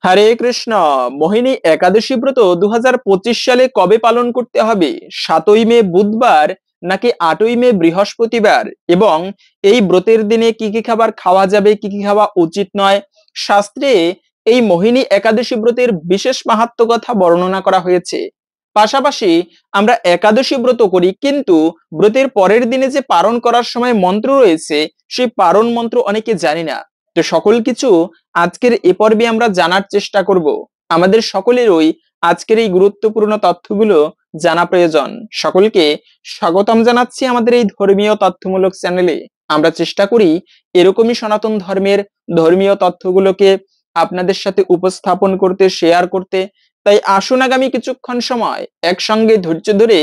হরে কৃষ্ণ। মোহিনী একাদশী ব্রত 2025 সালে কবে পালন করতে হবে? 7ই মে বুধবার নাকি 8ই মে বৃহস্পতিবার? এবং এই ব্রতের দিনে কি কি খাবার খাওয়া যাবে, কি কি খাওয়া উচিত নয়? শাস্ত্রে এই মোহিনী একাদশী ব্রতের বিশেষ মাহাত্ম্য কথা বর্ণনা করা হয়েছে। পাশাপাশি আমরা একাদশী ব্রত করি, কিন্তু ব্রতের পরের দিনে যে পারণ করার সময় মন্ত্র রয়েছে, সেই পারণ মন্ত্র অনেকে জানি না। তো সকল কিছু আজকের এ পর্বে আমরা জানার চেষ্টা করব। আমাদের সকলেরই আজকের এই গুরুত্বপূর্ণ তথ্যগুলো জানা প্রয়োজন। সকলকে স্বাগতম জানাচ্ছি আমাদের এই ধর্মীয় তথ্যমূলক চ্যানেলে। আমরা চেষ্টা করি এরকমই সনাতন ধর্মের ধর্মীয় তথ্যগুলোকে আপনাদের সাথে উপস্থাপন করতে, শেয়ার করতে। তাই আসুন আগামী কিছুক্ষণ সময় একসঙ্গে ধৈর্য ধরে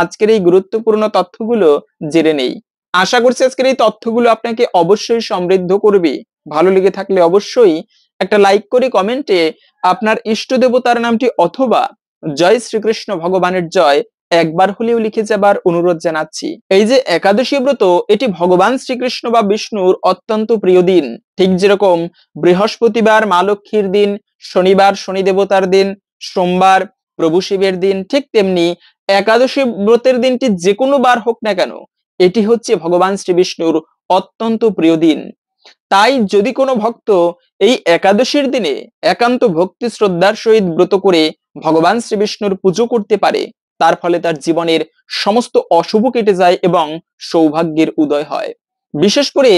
আজকের এই গুরুত্বপূর্ণ তথ্যগুলো জেনে নেই। আশা করছি আজকের এই তথ্যগুলো আপনাকে অবশ্যই সমৃদ্ধ করবে। ভালো লেগে থাকলে অবশ্যই একটা লাইক করে কমেন্টে আপনার ইষ্ট দেবতার নামটি অথবা জয় শ্রীকৃষ্ণ ভগবানের জয় একবার হলেও লিখে যাবার অনুরোধ জানাচ্ছি। এই যে একাদশী ব্রত, এটি ভগবান শ্রীকৃষ্ণ বা বিষ্ণুর অত্যন্ত প্রিয় দিন। ঠিক যেরকম বৃহস্পতিবার মা লক্ষ্মীর দিন, শনিবার শনি দেবতার দিন, সোমবার প্রভু শিবের দিন, ঠিক তেমনি একাদশী ব্রতের দিনটি যে কোনো বার হোক না কেন, এটি হচ্ছে ভগবান শ্রী বিষ্ণুর অত্যন্ত প্রিয় দিন। তাই যদি কোনো ভক্ত এই একাদশীর দিনে একান্ত ভক্তি শ্রদ্ধার সহিত ব্রত করে ভগবান শ্রী বিষ্ণুর পুজো করতে পারে, তার ফলে তার জীবনের সমস্ত অশুভ কেটে যায় এবং সৌভাগ্যের উদয় হয়। বিশেষ করে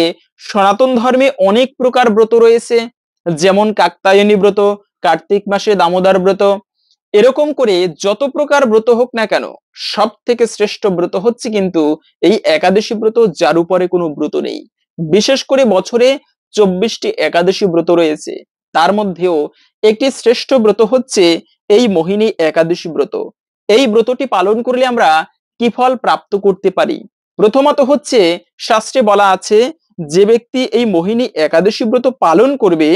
সনাতন ধর্মে অনেক প্রকার ব্রত রয়েছে, যেমন কাত্যায়নী ব্রত, কার্তিক মাসে দামোদর ব্রত। এরকম করে যত প্রকার ব্রত হোক না কেন, সব থেকে শ্রেষ্ঠ ব্রত হচ্ছে কিন্তু এই একাদশী ব্রত, যার উপরে কোনো ব্রত নেই। বিশেষ করে বছরে 24টি একাদশী ব্রত রয়েছে, তার মধ্যেও একটি শ্রেষ্ঠ ব্রত হচ্ছে এই মোহিনী একাদশী ব্রত। এই ব্রতটি পালন করলে আমরা কি ফল প্রাপ্ত করতে পারি? প্রথমত হচ্ছে, শাস্ত্রে বলা আছে যে ব্যক্তি এই মোহিনী একাদশী ব্রত পালন করবে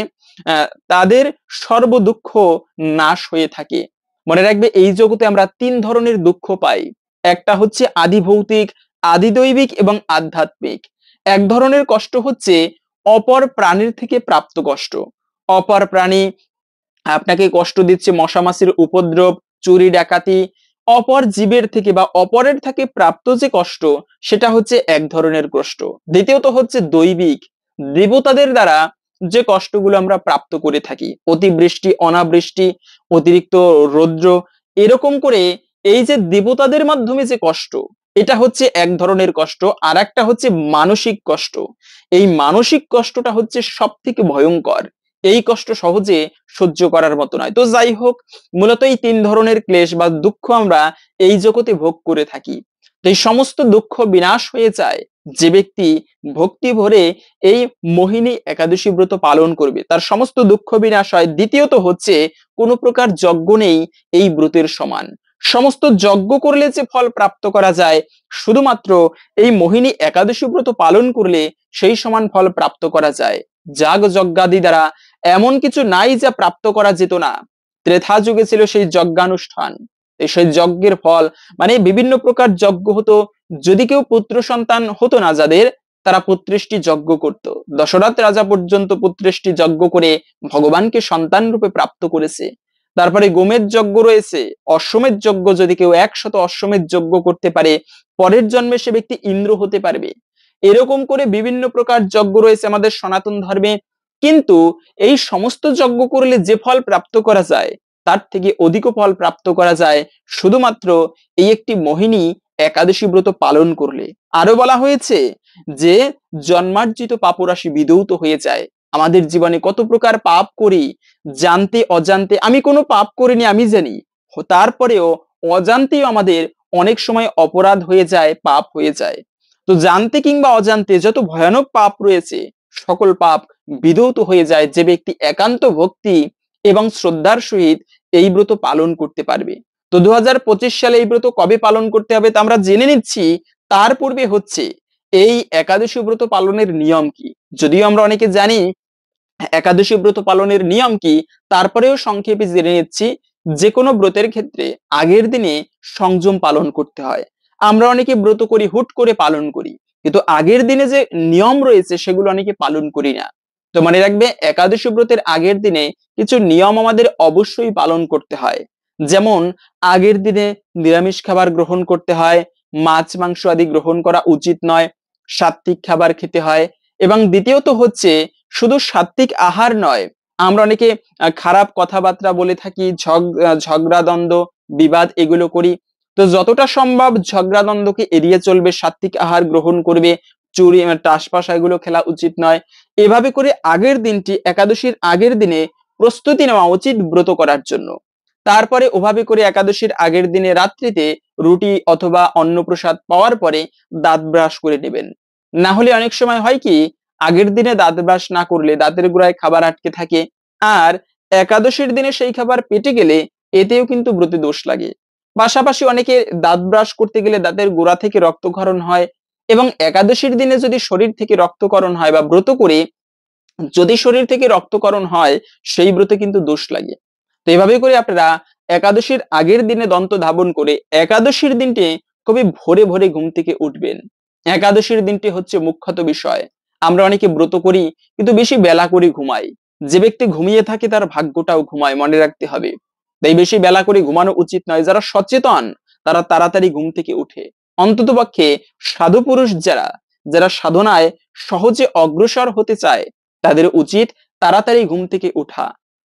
তাদের সর্ব দুঃখ নাশ হয়ে থাকে। মনে রাখবে, এই জগতে আমরা 3 ধরনের দুঃখ পাই। একটা হচ্ছে আদি ভৌতিক, আদি দৈবিক এবং আধ্যাত্মিক। এক ধরনের কষ্ট হচ্ছে অপর প্রাণীর থেকে প্রাপ্ত কষ্ট। অপর প্রাণী আপনাকে কষ্ট দিচ্ছে, মশা মাছির উপদ্রব, চুরি ডাকাতি। অপর জীবের থেকে বা অপরের থেকে প্রাপ্ত যে কষ্ট, সেটা হচ্ছে এক ধরনের কষ্ট। দ্বিতীয়ত হচ্ছে দৈবিক, দেবতাদের দ্বারা যে কষ্টগুলো আমরা প্রাপ্ত করে থাকি, অতিবৃষ্টি, অনাবৃষ্টি, অতিরিক্ত রৌদ্র, এরকম করে এই যে দেবতাদের মাধ্যমে যে কষ্ট, এটা হচ্ছে এক ধরনের কষ্ট। আর একটা হচ্ছে মানসিক কষ্ট। এই মানসিক কষ্টটা হচ্ছে সব থেকে ভয়ঙ্কর। এই কষ্ট সহজে সহ্য করার মতো নয়। তো যাই হোক, মূলত এই 3 ধরনের ক্লেশ বা দুঃখ আমরা এই জগতে ভোগ করে থাকি। এই সমস্ত দুঃখ বিনাশ হয়ে যায় যে ব্যক্তি ভক্তি ভরে এই মোহিনী একাদশী ব্রত পালন করবে, তার সমস্ত দুঃখ বিনাশ হয়। দ্বিতীয়ত হচ্ছে, কোনো প্রকার যজ্ঞ নেই এই ব্রতের সমান। সমস্ত যজ্ঞ করলে যে ফল প্রাপ্ত করা যায়, শুধুমাত্র এই মোহিনী একাদশী ব্রত পালন করলে সেই সমান ফল প্রাপ্ত করা যায়। যাগ যজ্ঞাদি দ্বারা এমন কিছু নাই যা প্রাপ্ত করা যেত না। ত্রেতা যুগে ছিল সেই যজ্ঞানুষ্ঠান, সেই যজ্ঞের ফল, মানে বিভিন্ন প্রকার যজ্ঞ হতো। যদি কেউ পুত্র সন্তান হতো না যাদের, তারা পুত্রেষ্টি যজ্ঞ করত। দশরথ রাজা পর্যন্ত পুত্রেষ্টি যজ্ঞ করে ভগবানকে সন্তান রূপে প্রাপ্ত করেছে। তারপরে গোমের যজ্ঞ রয়েছে, অশ্বমেধ যজ্ঞ। যদি কেউ 100 অশ্বমেধ যজ্ঞ করতে পারে, পরের জন্মে সে ব্যক্তি ইন্দ্র হতে পারবে। এরকম করে বিভিন্ন প্রকার যজ্ঞ রয়েছে আমাদের সনাতন ধর্মে। কিন্তু এই সমস্ত যজ্ঞ করলে যে ফল প্রাপ্ত করা যায়, তার থেকে অধিক ফল প্রাপ্ত করা যায় শুধুমাত্র এই একটি মোহিনী একাদশী ব্রত পালন করলে। আরো বলা হয়েছে যে জন্মার্জিত পাপরাশি বিধৌত হয়ে যায়। আমাদের জীবনে কত প্রকার পাপ করি, জানতে অজান্তে। আমি কোনো পাপ করিনি, আমি জানি, তারপরেও অজান্তেও আমাদের অনেক সময় অপরাধ হয়ে যায়, পাপ হয়ে যায়। তো জানতে কিংবা অজান্তে যত ভয়ানক পাপ রয়েছে, সকল পাপ বিধৌত হয়ে যায় যে ব্যক্তি একান্ত ভক্তি এবং শ্রদ্ধার সহিত এই ব্রত পালন করতে পারবে। তো 2025 সালে এই ব্রত কবে পালন করতে হবে তা আমরা জেনে নিচ্ছি। তার পূর্বে হচ্ছে, এই একাদশী ব্রত পালনের নিয়ম কি? যদিও আমরা অনেকে জানি একাদশী ব্রত পালনের নিয়ম কি, তারপরেও সংক্ষেপে জেনে নিচ্ছি। যে কোনো ব্রতের ক্ষেত্রে আগের দিনে সংযম পালন করতে হয়। আমরা অনেকে ব্রত করি, হুট করে পালন করি, কিন্তু আগের দিনে যে নিয়ম রয়েছে সেগুলো অনেকে পালন করি না। তো মনে রাখবে, একাদশী ব্রতের আগের দিনে কিছু নিয়ম আমাদের অবশ্যই পালন করতে হয়। যেমন আগের দিনে নিরামিষ খাবার গ্রহণ করতে হয়, মাছ মাংস আদি গ্রহণ করা উচিত নয়, সাত্বিক খাবার খেতে হয়। এবং দ্বিতীয়ত হচ্ছে, শুধু সাত্বিক আহার নয়, আমরা অনেকে খারাপ কথাবার্তা বলে থাকি, ঝগড়া দ্বন্দ্ব বিবাদ এগুলো করি। তো যতটা সম্ভব ঝগড়া দ্বন্দ্বকে এড়িয়ে চলবে, সাত্বিক আহার গ্রহণ করবে, চুরি টাসপাস এগুলো খেলা উচিত নয়। এভাবে করে আগের দিনটি, একাদশীর আগের দিনে প্রস্তুতি নেওয়া উচিত ব্রত করার জন্য। তারপরে ওভাবে করে একাদশীর আগের দিনে রাত্রিতে রুটি অথবা অন্নপ্রসাদ পাওয়ার পরে দাঁত ব্রাশ করে নেবেন। না হলে অনেক সময় হয় কি, আগের দিনে দাঁত ব্রাশ না করলে দাঁতের গোড়ায় খাবার আটকে থাকে, আর একাদশীর দিনে সেই খাবার পেটে গেলে এতেও কিন্তু ব্রতে দোষ লাগে। পাশাপাশি অনেকে দাঁত ব্রাশ করতে গেলে দাঁতের গোড়া থেকে রক্তক্ষরণ হয়, এবং একাদশীর দিনে যদি শরীর থেকে রক্তক্ষরণ হয় বা ব্রত করে যদি শরীর থেকে রক্তক্ষরণ হয়, সেই ব্রতে কিন্তু দোষ লাগে। তো এভাবে করে আপনারা একাদশীর আগের দিনে দন্ত ধাবন করে একাদশীর দিনটি খুবই ভোরে ভোরে ঘুম থেকে উঠবেন। একাদশীর দিনটি হচ্ছে মুখ্যত বিষয়। আমরা অনেকে ব্রত করি কিন্তু বেশি বেলা করে ঘুমাই। যে ব্যক্তি ঘুমিয়ে থাকে তার ভাগ্যটাও ঘুমায়, মনে রাখতে হবে। তাই বেশি বেলা করে ঘুমানো উচিত নয়। যারা সচেতন তারা তাড়াতাড়ি ঘুম থেকে উঠে। অন্ততপক্ষে সাধু পুরুষ যারা, যারা সাধনায় সহজে অগ্রসর হতে চায়, তাদের উচিত তাড়াতাড়ি ঘুম থেকে ওঠা,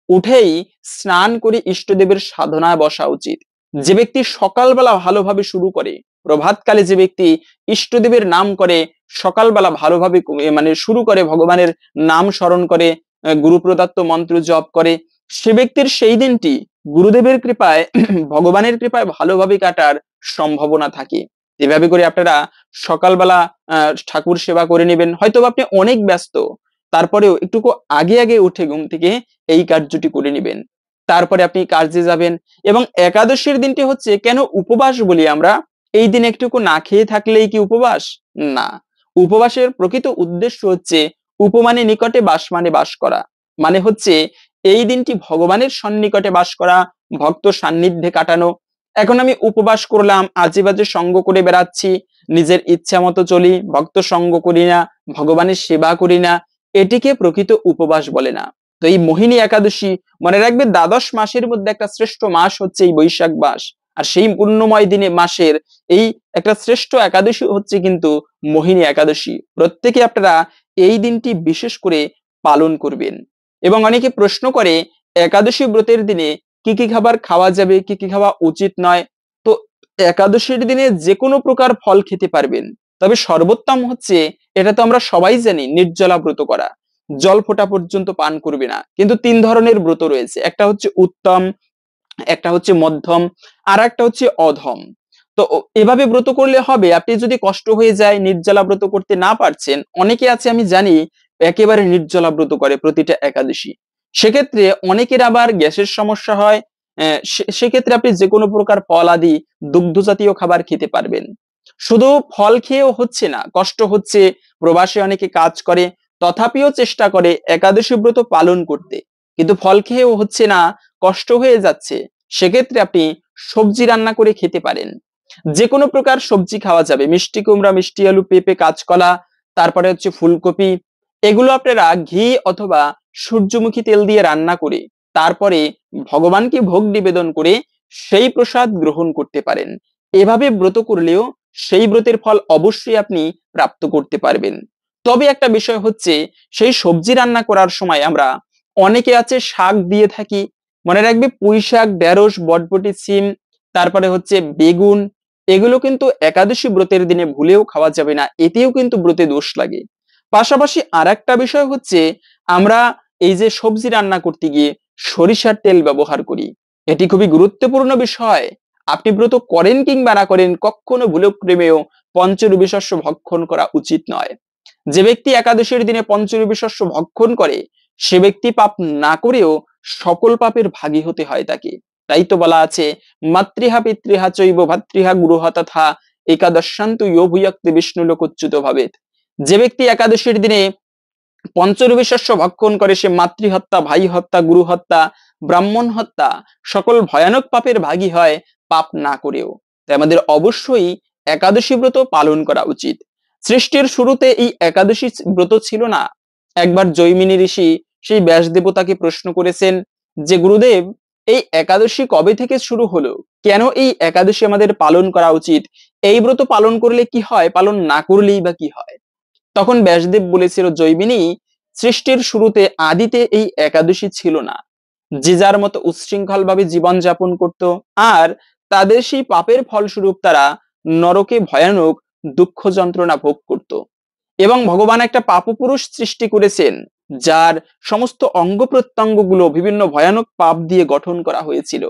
উঠেই স্নান করে ইষ্টদেবের সাধনায় বসা উচিত। যে ব্যক্তি সকালবেলা ভালোভাবে শুরু করে, প্রভাতকালে যে ব্যক্তি ইষ্টদেবের নাম করে, সকালবেলা ভালোভাবে মানে শুরু করে, ভগবানের নাম স্মরণ করে, গুরু প্রদত্ত মন্ত্র জপ করে, সে ব্যক্তির সেই দিনটি গুরুদেবের কৃপায় ভগবানের কৃপায় ভালোভাবে কাটার সম্ভাবনা থাকে। এভাবে করে আপনারা সকালবেলা ঠাকুর সেবা করে নেবেন। হয়তো আপনি অনেক ব্যস্ত, তারপরেও একটুকু আগে আগে উঠে ঘুম থেকে এই কার্যটি করে নেবেন। তারপরে আপনি কাজে যাবেন। এবং একাদশীর দিনটি হচ্ছে কেন উপবাস বলি আমরা, এই দিন একটুকু না খেয়ে থাকলেই কি উপবাস? না, উপবাসের প্রকৃত উদ্দেশ্য হচ্ছে উপমানে নিকটে বাস মানে বাস করা, মানে হচ্ছে এই দিনটি ভগবানের সন্নিকটে বাস করা, ভক্ত সান্নিধ্যে কাটানো। এখন আমি উপবাস করলাম, আজে বাজে সঙ্গ করে বেড়াচ্ছি, নিজের ইচ্ছা মতো চলি, ভক্ত সঙ্গ করি না, ভগবানের সেবা করি না, এটিকে প্রকৃত উপবাস বলে না। তো এই মোহিনী একাদশী, মনে রাখবে, দ্বাদশ মাসের মধ্যে একটা শ্রেষ্ঠ মাস হচ্ছে এই বৈশাখ মাস। আর সেই পুণ্যময় দিনে মাসের এই একটা শ্রেষ্ঠ একাদশী হচ্ছে কিন্তু মোহিনী একাদশী। প্রত্যেকে আপনারা এই দিনটি বিশেষ করে পালন করবেন। এবং অনেকে প্রশ্ন করে, একাদশী ব্রতের দিনে কি কি খাবার খাওয়া যাবে, কি কি খাওয়া উচিত নয়। তো একাদশীর দিনে যে কোনো প্রকার ফল খেতে পারবেন, তবে সর্বোত্তম হচ্ছে, এটা তো আমরা সবাই জানি, নির্জলা ব্রত করা। জল ফোঁটা পর্যন্ত পান করবে না। কিন্তু তিন ধরনের ব্রত রয়েছে, একটা হচ্ছে উত্তম, একটা হচ্ছে মধ্যম, আর একটা হচ্ছে অধম। তো এভাবে ব্রত করলে হবে। আপনি যদি কষ্ট হয়ে যায়, নির্জলা ব্রত করতে না পারছেন, অনেকে আছে আমি জানি একেবারে নির্জলা ব্রত করে প্রতিটা একাদশী। সেক্ষেত্রে অনেকের আবার গ্যাসের সমস্যা হয়। সেক্ষেত্রে আপনি যে কোনো প্রকার ফল আদি দুগ্ধ জাতীয় খাবার খেতে পারবেন। শুধু ফল খেয়েও হচ্ছে না, কষ্ট হচ্ছে, প্রবাসে অনেকে কাজ করে, তথাপিও চেষ্টা করে একাদশী ব্রত পালন করতে, কিন্তু ফল খেয়েও হচ্ছে না, কষ্ট হয়ে যাচ্ছে। সেক্ষেত্রে আপনি সবজি রান্না করে খেতে পারেন। যে কোনো প্রকার সবজি খাওয়া যাবে, মিষ্টি কুমড়া, মিষ্টি আলু, পেঁপে, কাঁচকলা, তারপরে হচ্ছে ফুলকপি, এগুলো আপনারা ঘি অথবা সূর্যমুখী তেল দিয়ে রান্না করে তারপরে ভগবানকে ভোগ নিবেদন করে সেই প্রসাদ গ্রহণ করতে পারেন। এভাবে ব্রত করলেও সেই ব্রতের ফল অবশ্যই আপনি প্রাপ্ত করতে পারবেন। তবে একটা বিষয় হচ্ছে, সেই সবজি রান্না করার সময় আমরা অনেকে আছে শাক দিয়ে থাকি। মনে রাখবে, পুঁই শাক, ঢেঁড়স, বটবটি, সিম, তারপরে হচ্ছে বেগুন, এগুলো কিন্তু একাদশী ব্রতের দিনে ভুলেও খাওয়া যাবে না, এতেও কিন্তু ব্রতে দোষ লাগে। পাশাপাশি আর একটা বিষয় হচ্ছে, আমরা এই যে সবজি রান্না করতে গিয়ে সরিষার তেল ব্যবহার করি, এটি খুবই গুরুত্বপূর্ণ বিষয়। আপনি ব্রত করেন কিংবা না করেন, কখনো ভুলক্রমেও পঞ্চরবি শস্য ভক্ষণ করা উচিত নয়। যে ব্যক্তি একাদশীর দিনে পঞ্চরবি শস্য ভক্ষণ করে, সে ব্যক্তি পাপ না করেও সকল পাপের ভাগী হতে হয় তাকে। তাই তো বলা আছে, মাতৃহা পিতৃহা চৈব ভাতৃহা গুরুহা তথা একাদশান্তু ইয়ো ভুয়াক্তি বিষ্ণু লোকচ্যুত ভাবেত। যে ব্যক্তি একাদশীর দিনে পঞ্চরবি শস্য ভক্ষণ করে, সে মাতৃহত্যা, ভাই হত্যা, গুরু হত্যা, ব্রাহ্মণ হত্যা, সকল ভয়ানক পাপের ভাগী হয়, পাপ না করেও। তাই আমাদের অবশ্যই একাদশী ব্রত পালন করা উচিত। সৃষ্টির শুরুতে এই একাদশী ব্রত ছিল না, একবার জৈমিনী ঋষি সেই ব্যাস দেবতাকে প্রশ্ন করেছেন যে গুরুদেব, এই একাদশী কবে থেকে শুরু হলো, কেন এই একাদশী আমাদের পালন করা উচিত, এই ব্রত পালন করলে কি হয়, পালন না করলেই বা কি হয়। তখন ব্যাসদেব বলেছিল, জৈমিনী, সৃষ্টির শুরুতে আদিতে এই একাদশী ছিল না। যে যার মতো উচ্ছৃঙ্খল ভাবে জীবন যাপন করত, আর তাদের সেই পাপের ফলস্বরূপ তারা নরকে ভয়ানক দুঃখ যন্ত্রণা ভোগ করত। এবং ভগবান একটা পাপপুরুষ সৃষ্টি করেছেন, যার সমস্ত অঙ্গ প্রত্যঙ্গ গুলো বিভিন্ন ভয়ানক পাপ দিয়ে গঠন করা হয়েছিল।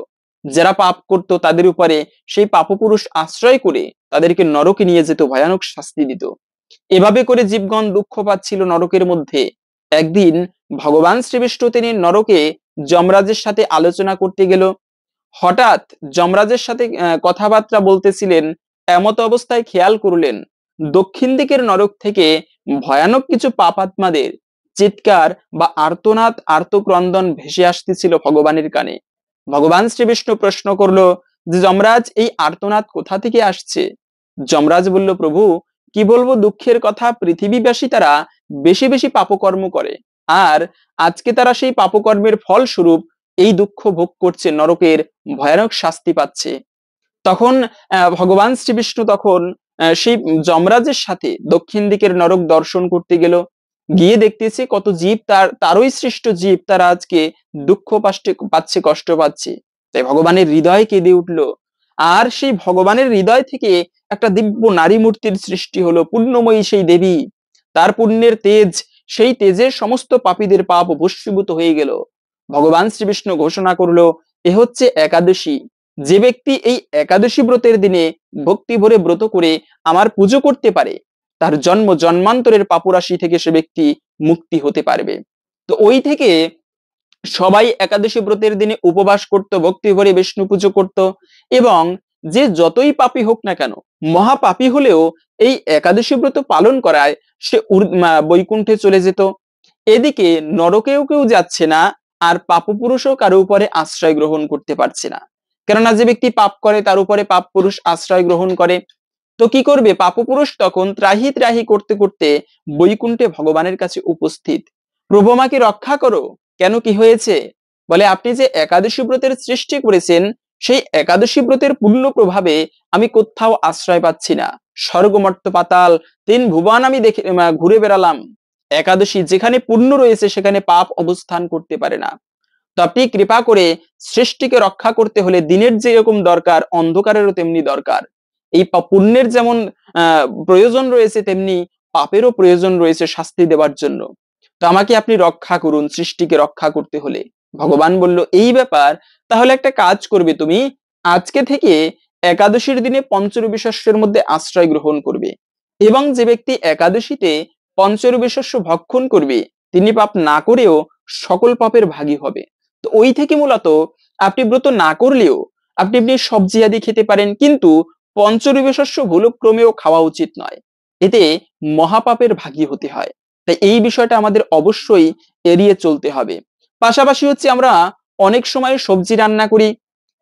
যারা পাপ করত তাদের উপরে সেই পাপপুরুষ আশ্রয় করে তাদেরকে নরকে নিয়ে যেত, ভয়ানক শাস্তি দিত। এভাবে করে জীবগণ দুঃখ পাচ্ছিল নরকের মধ্যে। একদিন ভগবান শ্রীবিষ্ণু তিনি নরকে যমরাজের সাথে আলোচনা করতে গেল। হঠাৎ যমরাজের সাথে কথাবার্তা বলতেছিলেন, এমত অবস্থায় খেয়াল করলেন দক্ষিণ দিকের নরক থেকে ভয়ানক কিছু পাপাত্মাদের চিৎকার বা আর্তনাদ আর্তক্রন্দন ভেসে আসতেছিল ভগবানের কানে। ভগবান শ্রীবিষ্ণু প্রশ্ন করলো যে যমরাজ, এই আর্তনাদ কোথা থেকে আসছে? যমরাজ বলল, প্রভু কি বলবো দুঃখের কথা, পৃথিবীবাসী তারা বেশি বেশি পাপকর্ম করে, আর আজকে তারা সেই পাপকর্মের ফলস্বরূপ এই দুঃখ ভোগ করছে, নরকের ভয়ানক শাস্তি পাচ্ছে। তখন ভগবান শ্রীবিষ্ণু তখন সেই যমরাজের সাথে দক্ষিণ দিকের নরক দর্শন করতে গেল। গিয়ে দেখতেছে কত জীব, তারই সৃষ্ট জীব, তারা আজকে দুঃখ পাচ্ছে, কষ্ট পাচ্ছে। তাই ভগবানের হৃদয় কেঁদে উঠলো। আর সেই ভগবানের হৃদয় থেকে একটা দিব্য নারী মূর্তির সৃষ্টি হলো, পুণ্যময়ী সেই দেবী। তার পুণ্যের তেজ, সেই তেজের সমস্ত পাপীদের পাপ ভস্মীভূত হয়ে গেল। ভগবান শ্রীবিষ্ণু ঘোষণা করলো, এ হচ্ছে একাদশী। যে ব্যক্তি এই একাদশী ব্রতের দিনে ভক্তি ভরে ব্রত করে আমার পুজো করতে পারে, তার জন্ম জন্মান্তরের পাপরাশি থেকে সে ব্যক্তি মুক্তি হতে পারবে। তো ওই থেকে সবাই একাদশী ব্রতের দিনে উপবাস করত, ভক্তি ভরে বিষ্ণু পুজো করত, এবং যে যতই পাপী হোক না কেন, মহাপাপী হলেও এই একাদশী ব্রত পালন করায় সে বৈকুণ্ঠে চলে যেত। এদিকে নরকেও কেউ যাচ্ছে না, আর পাপপুরুষও কারো উপরে আশ্রয় গ্রহণ করতে পারছে না। কেননা যে ব্যক্তি পাপ করে তার উপরে পাপ পুরুষ আশ্রয় গ্রহণ করে। তো কি করবে, পাপপুরুষ তখন ত্রাহি ত্রাহি করতে করতে বৈকুণ্ঠে ভগবানের কাছে উপস্থিত। প্রভু আমাকে রক্ষা করো। কেন, কি হয়েছে? বলে, আপনি যে একাদশী ব্রতের সৃষ্টি করেছেন, সেই একাদশী ব্রতের পূর্ণ প্রভাবে আমি কোথাও আশ্রয় পাচ্ছি না। স্বর্গ মর্ত পাতাল তিন ভুবন আমি দেখে ঘুরে বেড়ালাম, একাদশী যেখানে পুণ্য রয়েছে সেখানে পাপ অবস্থান করতে পারে না। তো আপনি কৃপা করে সৃষ্টিকে রক্ষা করতে হলে দিনের যেরকম দরকার, অন্ধকারেরও তেমনি দরকার। এই পুণ্যের যেমন প্রয়োজন রয়েছে, তেমনি পাপেরও প্রয়োজন রয়েছে শাস্তি দেওয়ার জন্য। তো আমাকে আপনি রক্ষা করুন সৃষ্টিকে রক্ষা করতে হলে। ভগবান বলল, এই ব্যাপার, তাহলে একটা কাজ করবে, তুমি আজকে থেকে একাদশীর দিনে পঞ্চরবি শস্যের মধ্যে আশ্রয় গ্রহণ করবে, এবং যে ব্যক্তি একাদশীতে পঞ্চরবি শস্য ভক্ষণ করবে তিনি পাপ না করেও সকল পাপের ভাগী হবে। তো ওই থেকে মূলত আপনি ব্রত না করলেও আপনি আপনি সবজি আদি খেতে পারেন, কিন্তু পঞ্চরবি শস্য ভুলক্রমেও খাওয়া উচিত নয়, এতে মহাপাপের ভাগী হতে হয়। তাই এই বিষয়টা আমাদের অবশ্যই এড়িয়ে চলতে হবে। পাশাপাশি হচ্ছে আমরা অনেক সময় সবজি রান্না করি,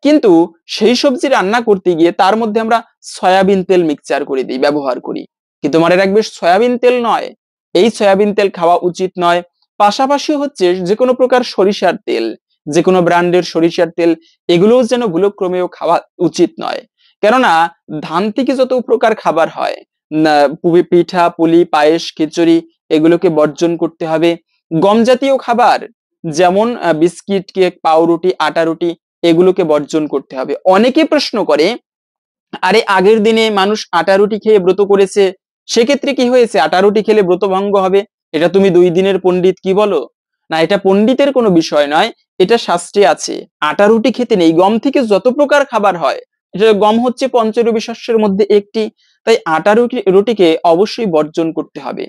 কিন্তু সেই সবজি রান্না করতে গিয়ে তার মধ্যে আমরা সয়াবিন তেল মিক্সচার করে দিই, ব্যবহার করি। কিন্তু মনে রাখবে, সয়াবিন তেল নয়, এই সয়াবিন তেল খাওয়া উচিত নয়। পাশাপাশি হচ্ছে যে কোনো প্রকার সরিষার তেল, যে কোনো ব্র্যান্ডের সরিষার তেল, এগুলোও যেন ভুলক্রমেও খাওয়া উচিত নয়। কেননা ধান থেকে যত প্রকার খাবার হয়, পিঠা পুলি পায়েস খিচুড়ি, এগুলোকে বর্জন করতে হবে। গম জাতীয় খাবার যেমন বিস্কিট কেক পাউরুটি আটা রুটি, এগুলোকে বর্জন করতে হবে। অনেকে প্রশ্ন করে, আরে আগের দিনে মানুষ আটা রুটি খেয়ে ব্রত করেছে, সেক্ষেত্রে কি হয়েছে, আটা রুটি খেলে ব্রত ভঙ্গ হবে? এটা তুমি 2 দিনের পণ্ডিত কি বলো? না, এটা পণ্ডিতের কোনো বিষয় নয়, এটা শাস্ত্রে আছে। আটা রুটি খেতে নেই, গম থেকে যত প্রকার খাবার হয়, গম হচ্ছে পঞ্চরবি শস্যের মধ্যে একটি, তাই আটা রুটিকে অবশ্যই বর্জন করতে হবে।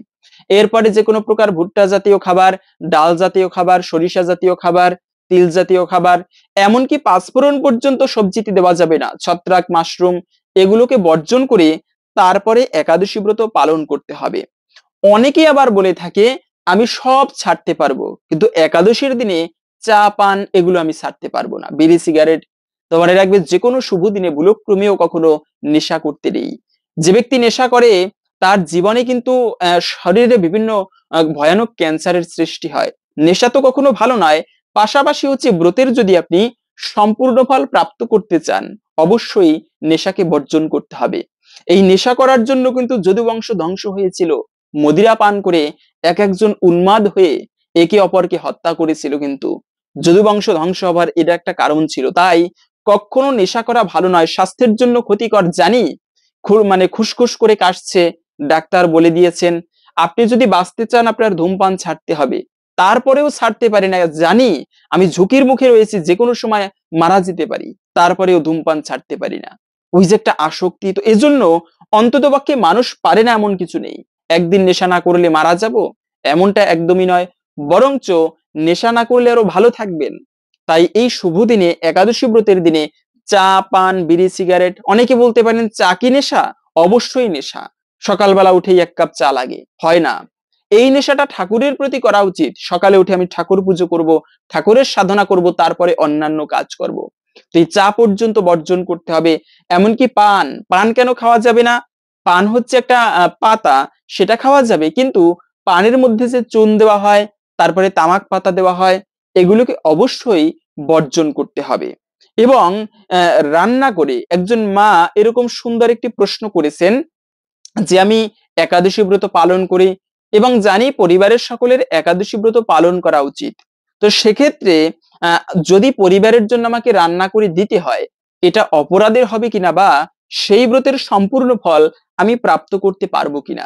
এরপরে যে কোনো প্রকার ভুট্টা জাতীয় খাবার, ডাল জাতীয় খাবার, সরিষা জাতীয় খাবার, তিল জাতীয় খাবার, এমনকি পাঁচফোড়ন পর্যন্ত সবজিতে দেওয়া যাবে না, ছত্রাক মাশরুম, এগুলোকে বর্জন করে তারপরে একাদশী ব্রত পালন করতে হবে। অনেকে আবার বলে থাকে, আমি সব ছাড়তে পারবো, কিন্তু একাদশীর দিনে চা পান এগুলো আমি ছাড়তে পারবো না, বিড়ি সিগারেট। তো মনে রাখবে, যে কোনো শুভ দিনে ভুলক্রমেও কখনো নেশা করতে নেই। যে ব্যক্তি নেশা করে তার জীবনে কিন্তু শরীরে বিভিন্ন ভয়ানক ক্যান্সারের সৃষ্টি হয়। নেশা তো কখনো ভালো নয়, পাশাপাশি হচ্ছে ব্রতের যদি আপনি সম্পূর্ণ ফল প্রাপ্ত করতে চান, অবশ্যই নেশাকে বর্জন করতে হবে। এই নেশা করার জন্য কিন্তু যদু বংশ ধ্বংস হয়েছিল। মদিরা পান করে এক একজন উন্মাদ হয়ে একে অপরকে হত্যা করেছিল, কিন্তু যদু বংশ ধ্বংস হবার এটা একটা কারণ ছিল। তাই কখনো নেশা করা ভালো নয়, স্বাস্থ্যের জন্য ক্ষতিকর জানি। মানে খুসখুস করে কাশছে, ডাক্তার বলে দিয়েছেন আপনি যদি বাঁচতে চান আপনার ধূমপান ছাড়তে হবে, তারপরেও ছাড়তে পারি না, জানি আমি ঝুঁকির মুখে রয়েছি, যে কোনো সময় মারা যেতে পারি, তারপরেও ধূমপান ছাড়তে পারি না। ওই যে একটা আসক্তি, তো এজন্য অন্তত পক্ষে মানুষ পারে না এমন কিছু নেই। একদিন নেশা না করলে মারা যাব, এমনটা একদমই নয়, বরঞ্চ নেশা না করলে আরো ভালো থাকবেন। তাই এই শুভ দিনে, একাদশী ব্রতের দিনে চা, পান, বিড়ি, সিগারেট, অনেকে বলতে পারেন চা কি নেশা? অবশ্যই নেশা। সকালবেলা উঠেই এক কাপ চা লাগে, হয় না? এই নেশাটা ঠাকুরের প্রতি করা উচিত। সকালে উঠে আমি ঠাকুর পুজো করব, ঠাকুরের সাধনা করব, তারপরে অন্যান্য কাজ করব। তো এই চা পর্যন্ত বর্জন করতে হবে। এমনকি পান, পান কেন খাওয়া যাবে না? পান হচ্ছে একটা পাতা, সেটা খাওয়া যাবে, কিন্তু পানের মধ্যে যে চুন দেওয়া হয়, তারপরে তামাক পাতা দেওয়া হয়, এগুলোকে অবশ্যই বর্জন করতে হবে। এবং রান্না করে একজন মা এরকম সুন্দর একটি প্রশ্ন করেছেন যে আমি একাদশী ব্রত পালন করি এবং জানি পরিবারের সকলের একাদশী ব্রত পালন করা উচিত। তো সেক্ষেত্রে যদি পরিবারের জন্য আমাকে রান্না করে দিতে হয়, এটা অপরাধের হবে কিনা, বা সেই ব্রতের সম্পূর্ণ ফল আমি প্রাপ্ত করতে পারবো কিনা?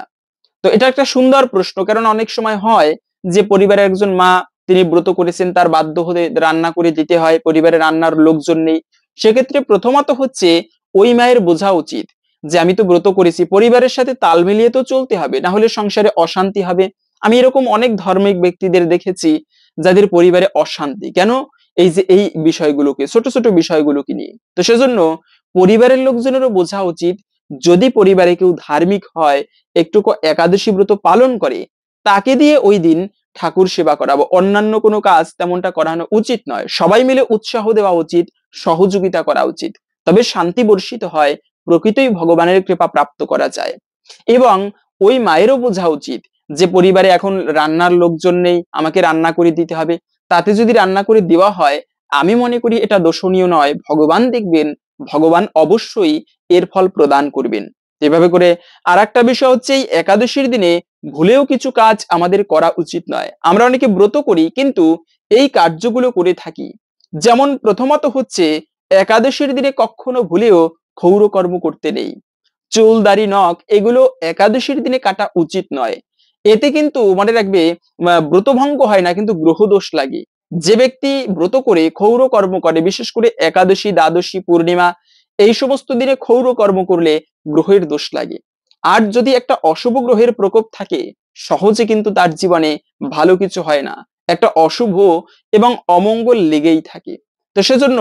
তো এটা একটা সুন্দর প্রশ্ন, কারণ অনেক সময় হয় যে পরিবারের একজন মা, তিনি ব্রত করেছেন, তার বাধ্য হয়ে রান্না করে দিতে হয়, পরিবারে রান্নার লোকজন নেই। সেক্ষেত্রে প্রথমত হচ্ছে ওই মায়ের বোঝা উচিত যে আমি তো ব্রত করেছি, পরিবারের সাথে তাল মিলিয়ে তো চলতে হবে, না হলে সংসারে অশান্তি হবে। আমি এরকম অনেক ধার্মিক ব্যক্তিদের দেখেছি যাদের পরিবারে অশান্তি কেন? এই যে এই বিষয়গুলোকে, ছোট ছোট বিষয়গুলোকে নিয়ে। তো সেজন্য পরিবারের লোকজনেরও বোঝা উচিত, যদি পরিবারে কেউ ধার্মিক হয়, একটু একাদশী ব্রত পালন করে, তাকে দিয়ে ওই দিন ঠাকুর সেবা করাবো, অন্যান্য কোনো কাজ তেমনটা করানো উচিত নয়। সবাই মিলে উৎসাহ দেওয়া উচিত, সহযোগিতা করা উচিত, তবে শান্তি বর্ষিত হয়, প্রকৃতই ভগবানের কৃপা প্রাপ্ত করা যায়। এবং ওই মায়েরও বোঝা উচিত যে পরিবারে এখন রান্নার লোকজন নেই, আমাকে রান্না করে দিতে হবে। তাতে যদি রান্না করে দেওয়া হয়, আমি মনে করি এটা দোষণীয় নয়, ভগবান দেখবেন, ভগবান অবশ্যই এর ফল প্রদান করবেন। এভাবে করে আর একটা বিষয় হচ্ছে, এই একাদশীর দিনে ভুলেও কিছু কাজ আমাদের করা উচিত নয়। আমরা অনেকে ব্রত করি কিন্তু এই কার্যগুলো করে থাকি। যেমন প্রথমত হচ্ছে, একাদশীর দিনে কখনো ভুলেও ক্ষৌর কর্ম করতে নেই। চুল, দাড়ি, নখ এগুলো একাদশীর দিনে কাটা উচিত নয়। এতে কিন্তু মনে রাখবে ব্রতভঙ্গ হয় না, কিন্তু গ্রহ দোষ লাগে। যে ব্যক্তি ব্রত করে ক্ষৌর কর্ম করে, বিশেষ করে একাদশী, দ্বাদশী, পূর্ণিমা, এই সমস্ত দিনে ক্ষৌর কর্ম করলে গ্রহের দোষ লাগে। আর যদি একটা অশুভ গ্রহের প্রকোপ থাকে, সহজে কিন্তু তার জীবনে ভালো কিছু হয় না, একটা অশুভ এবং অমঙ্গল লেগেই থাকে। তো সেজন্য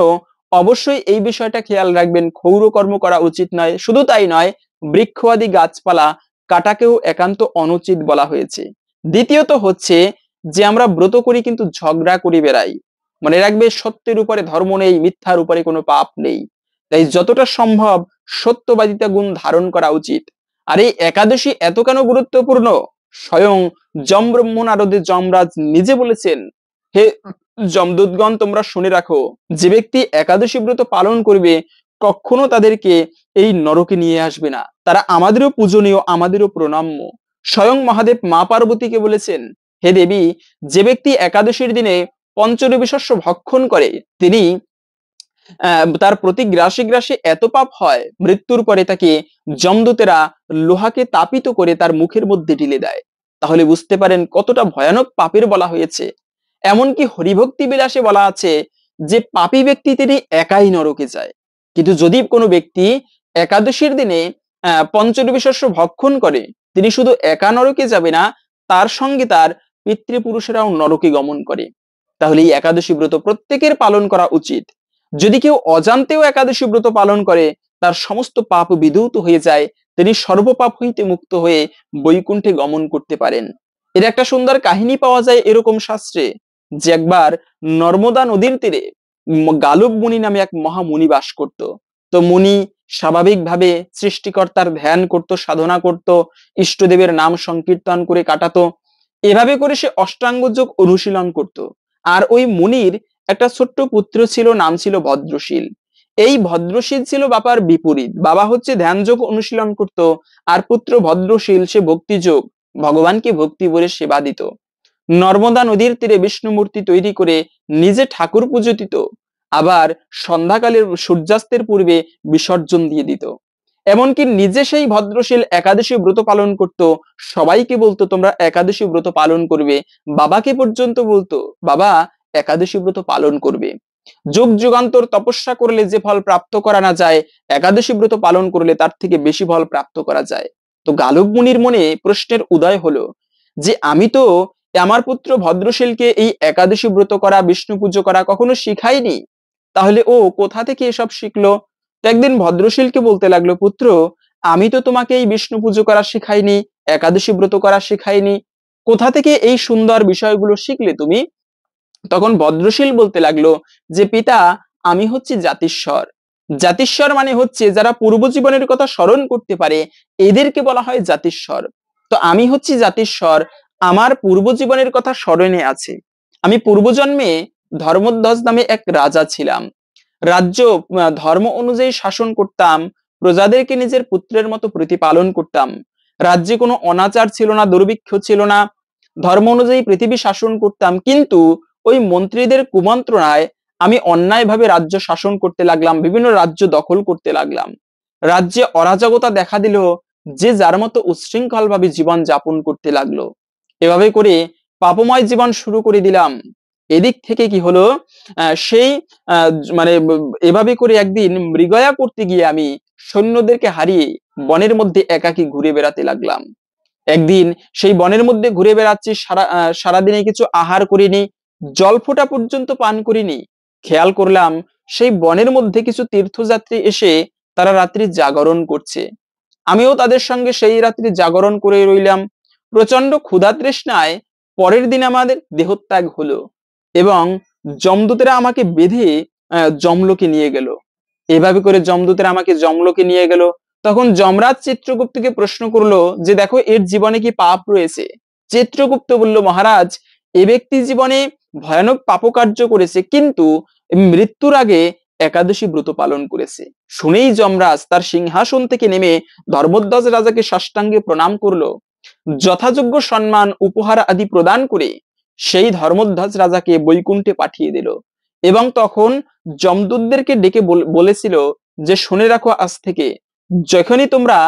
অবশ্যই এই বিষয়টা খেয়াল রাখবেন, ক্ষৌর কর্ম করা উচিত নয়। শুধু তাই নয়, বৃক্ষ আদি গাছপালা কাটাকেও একান্ত অনুচিত বলা হয়েছে। দ্বিতীয়ত হচ্ছে যে আমরা ব্রত করি কিন্তু ঝগড়া করি বেড়াই। মনে রাখবে, সত্যের উপরে ধর্ম নেই, মিথ্যার উপরে কোনো পাপ নেই। তাই যতটা সম্ভব সত্যবাদিতা গুণ ধারণ করা উচিত। আর এই একাদশী এত কেন গুরুত্বপূর্ণ? স্বয়ং যম ব্রহ্ম নারদে যমরাজ নিজে বলেছেন, হে যমদূতগণ, তোমরা শুনে রাখো, যে ব্যক্তি একাদশী ব্রত পালন করবে কখনো তাদেরকে এই নরকে নিয়ে আসবে না, তারা আমাদেরও পূজনীয়, আমাদেরও প্রণাম্য। স্বয়ং মহাদেব মা পার্বতীকে বলেছেন, হে দেবী, যে ব্যক্তি একাদশীর দিনে পঞ্চরবি শস্য ভক্ষণ করে, তিনি তার প্রতি গ্রাসে গ্রাসে এত পাপ হয়, মৃত্যুর পরে তাকে যমদূতেরা লোহাকে তাপিত করে তার মুখের মধ্যে ঢেলে দেয়। তাহলে বুঝতে পারেন কতটা ভয়ানক পাপের বলা হয়েছে। এমনকি হরিভক্তি বিলাসে বলা আছে যে পাপী ব্যক্তি তিনি একাই নরকে যায়। কিন্তু যদি কোনো ব্যক্তি একাদশীর দিনে পঞ্চরবি শস্য ভক্ষণ করে, তিনি শুধু একা নরকে যাবে না, তার সঙ্গে তার পিতৃপুরুষেরাও নরকে গমন করে। তাহলে এই একাদশী ব্রত প্রত্যেকের পালন করা উচিত। যদি কেউ অজান্তেও একাদশী ব্রত পালন করে, তার সমস্ত পাপ বিধৌত হয়ে যায়, তিনি সর্বপাপ হইতে মুক্ত হয়ে বৈকুণ্ঠে গমন করতে পারেন। এর একটা সুন্দর কাহিনী পাওয়া যায় এরকম শাস্ত্রে, যে একবার নর্মদা নদীর তীরে গালব মুনি নামে এক মহামুনি বাস করত। তো মুনি স্বাভাবিকভাবে সৃষ্টিকর্তার ধ্যান করত, সাধনা করত, ইষ্টদেবের নাম সংকীর্তন করে কাটাতো। এভাবে করে সে অষ্টাঙ্গ যোগ অনুশীলন করত। আর ওই মুনির একটা ছোট্ট পুত্র ছিল, নাম ছিল ভদ্রশীল। এই ভদ্রশীল ছিল বাবার বিপরীত। বাবা হচ্ছে ধ্যান যোগ অনুশীলন করত, আর পুত্র ভদ্রশীল সে ভক্তি যোগ, ভগবানকে ভক্তি ভরে সেবা দিত। নর্মদা নদীর তীরে বিষ্ণু মূর্তি তৈরি করে নিজে ঠাকুর পুজো দিত, আবার সন্ধ্যাকালের সূর্যাস্তের পূর্বে বিসর্জন দিয়ে দিত। এমনকি নিজে সেই ভদ্রশীল একাদশী ব্রত পালন করত, সবাইকে বলতো তোমরা একাদশী ব্রত পালন করবে, বাবাকে পর্যন্ত বলতো বাবা একাদশী ব্রত পালন করবে। যুগ যুগান্তর তপস্যা করলে যে ফল প্রাপ্ত করা না যায়, একাদশী ব্রত পালন করলে তার থেকে বেশি ফল প্রাপ্ত করা যায়। তো গালব মুনির মনে প্রশ্নের উদয় হলো যে আমি তো আমার পুত্র ভদ্রশীলকে এই একাদশী ব্রত করা, বিষ্ণু পুজো করা কখনো শিখাইনি, তাহলে ও কোথা থেকে এসব শিখলো? তো একদিন ভদ্রশীলকে বলতে লাগলো, পুত্র আমি তো তোমাকে এই বিষ্ণু পুজো করা শিখাইনি, একাদশী ব্রত করা শিখাইনি, কোথা থেকে এই সুন্দর বিষয়গুলো শিখলে তুমি? তখন ভদ্রশীল বলতে লাগলো যে পিতা, আমি হচ্ছি জাতিস্বর। জাতিস্বর মানে হচ্ছে যারা পূর্ব জীবনের কথা স্মরণ করতে পারে, এদেরকে বলা হয় জাতিস্বর। তো আমি হচ্ছি জাতিস্বর, আমার পূর্ব জীবনের কথা স্মরণে আছে। আমি পূর্বজন্মে ধর্মধ্বজ নামে এক রাজা ছিলাম। রাজ্য ধর্ম অনুযায়ী শাসন করতাম, প্রজাদেরকে নিজের পুত্রের মতো প্রতিপালন করতাম। রাজ্যে কোনো অনাচার ছিল না, দুর্ভিক্ষ ছিল না, ধর্ম অনুযায়ী পৃথিবী শাসন করতাম। কিন্তু ওই মন্ত্রীদের কুমন্ত্রণায় আমি অন্যায়ভাবে রাজ্য শাসন করতে লাগলাম, বিভিন্ন রাজ্য দখল করতে লাগলাম। রাজ্যে অরাজকতা দেখা দিল, যে যার মতো উচ্ছৃঙ্খল ভাবে জীবন যাপন করতে লাগলো। এভাবে করে পাপময় জীবন শুরু করে দিলাম। এদিক থেকে কি হলো, সেই মানে এভাবে করে একদিন মৃগয়া করতে গিয়ে আমি সৈন্যদেরকে হারিয়ে বনের মধ্যে একাকী ঘুরে বেড়াতে লাগলাম। একদিন সেই বনের মধ্যে ঘুরে বেড়াচ্ছি, সারাদিনে কিছু আহার করিনি, জল ফোঁটা পর্যন্ত পান করিনি। খেয়াল করলাম সেই বনের মধ্যে কিছু তীর্থযাত্রী এসে তারা রাত্রি জাগরণ করছে। আমিও তাদের সঙ্গে সেই রাত্রি জাগরণ করে রইলাম। প্রচন্ড ক্ষুধা তৃষ্ণায় পরের দিন আমাদের দেহত্যাগ হলো এবং যমদূতেরা আমাকে বেঁধে যমলোকে নিয়ে গেল। এভাবে করে যমদূতেরা আমাকে যমলোকে নিয়ে গেল। তখন যমরাজ চিত্রগুপ্তকে প্রশ্ন করলো যে দেখো এর জীবনে কি পাপ রয়েছে? চিত্রগুপ্ত বলল, মহারাজ এ ব্যক্তি জীবনে ভয়ানক পাপকার্য করেছে, কিন্তু মৃত্যুর আগে একাদশী ব্রত পালন করেছে। শুনেই যমরাজ তার সিংহাসন থেকে নেমে ধর্মধ্বজ রাজাকে সাষ্টাঙ্গে প্রণাম করলো, যথাযোগ্য সম্মান উপহার আদি প্রদান করে সেই ধর্মধ্বজ রাজাকে বৈকুণ্ঠে পাঠিয়ে দিল। এবং তখন যমদূতদেরকে ডেকে বলেছিল যে শুনে রাখো, আজ থেকে যখনই তোমরা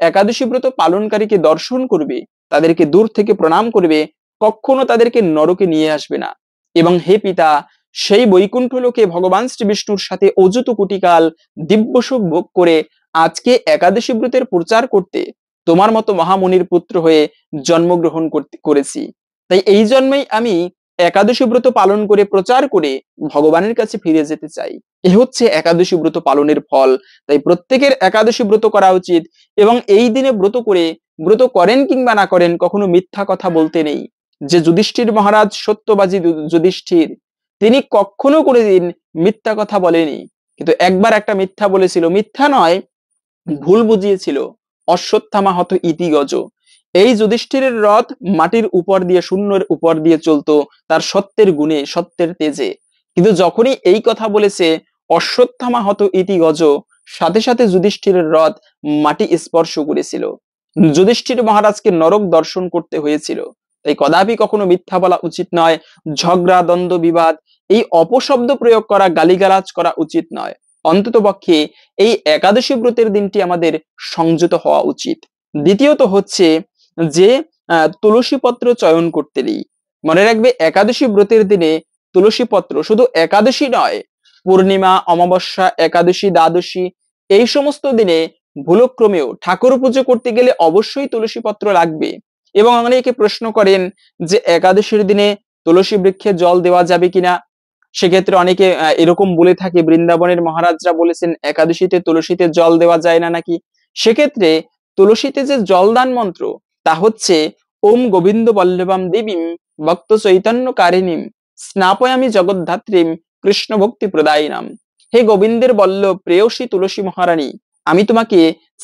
একাদশী ব্রত পালনকারীকে দর্শন করবে, তাদেরকে দূর থেকে প্রণাম করবে, কখনো তাদেরকে নরকে নিয়ে আসবে না। এবং হে পিতা, সেই বৈকুণ্ঠ লোকে ভগবান শ্রী বিষ্ণুর সাথে অযুত কোটিকাল দিব্য সুখ ভোগ করে আজকে একাদশী ব্রতের প্রচার করতে তোমার মতো মহামুনির পুত্র হয়ে জন্মগ্রহণ করেছি। তাই এই জন্মেই আমি একাদশী ব্রত পালন করে প্রচার করে ভগবানের কাছে ফিরে যেতে চাই। এ হচ্ছে একাদশী ব্রত পালনের ফল। তাই প্রত্যেকের একাদশী ব্রত করা উচিত এবং এই দিনে ব্রত করে, ব্রত করেন কিংবা না করেন, কখনো মিথ্যা কথা বলতে নেই। যে যুধিষ্ঠির মহারাজ, সত্যবাদী যুধিষ্ঠির, তিনি কখনো কোনোদিন মিথ্যা কথা বলেনি। কিন্তু একবার একটা মিথ্যা বলেছিল, মিথ্যা নয় ভুল বুঝিয়েছিল, অশ্বত্থামা হত ইতি গজ। এই যুধিষ্ঠিরের রথ মাটির উপর দিয়ে, শূন্যের উপর দিয়ে চলতো তার সত্যের গুণে, সত্যের তেজে। কিন্তু যখনই এই কথা বলেছে অশ্বত্থামা হত ইতি গজ, সাথে সাথে যুধিষ্ঠিরের রথ মাটি স্পর্শ করেছিল। যুধিষ্ঠির মহারাজকে নরক দর্শন করতে হয়েছিল। তাই কদাপি কখনো মিথ্যা বলা উচিত নয়। ঝগড়া, দ্বন্দ্ব, বিবাদ, এই অপশব্দ প্রয়োগ করা, গালিগালাজ করা উচিত নয়। অন্ততপক্ষে এই একাদশী ব্রতের দিনটি আমাদের সংযত হওয়া উচিত। দ্বিতীয়ত হচ্ছে যে তুলসী পত্র চয়ন করতে নেই। মনে রাখবে, একাদশী ব্রতের দিনে তুলসী পত্র শুধু একাদশী নয়, পূর্ণিমা, অমাবস্যা, একাদশী, দ্বাদশী, এই সমস্ত দিনে ভুলক্রমেও ঠাকুর পুজো করতে গেলে অবশ্যই তুলসী পত্র লাগবে। এবং অনেকে প্রশ্ন করেন যে একাদশীর দিনে তুলসী বৃক্ষে জল দেওয়া যাবে কিনা। সেক্ষেত্রে অনেকে এরকম বলে থাকে, বৃন্দাবনের মহারাজরা বলেছেন একাদশীতে তুলসীতে জল দেওয়া যায় না নাকি। সেক্ষেত্রে তুলসীতে যে জলদান মন্ত্র, তা হচ্ছে ওম গোবিন্দ বল্লভম দেবীম ভক্ত চৈতন্য কারিণীম স্নাপয়ামি জগদ্ধাত্রীম কৃষ্ণ ভক্তি প্রদায়িনাম। হে গোবিন্দের বল্লভ প্রেয়সী তুলসী মহারানী, আমি তোমাকে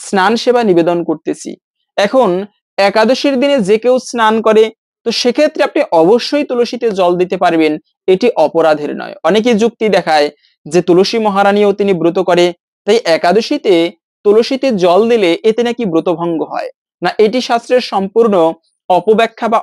স্নান সেবা নিবেদন করতেছি। এখন একাদশীর দিনে যে কেউ স্নান করে, তো সেক্ষেত্রে আপনি অবশ্যই তুলসীতে জল দিতে পারবেন, এটি অপরাধের নয়। অনেকে যুক্তি দেখায় যে তুলসী মহারানীও তিনি ব্রত করে, তাই একাদশীতে তুলসীতে জল দিলে এতে নাকি ব্রতভঙ্গ হয়। না, এটি শাস্ত্রের সম্পূর্ণ অপব্যাখ্যা বা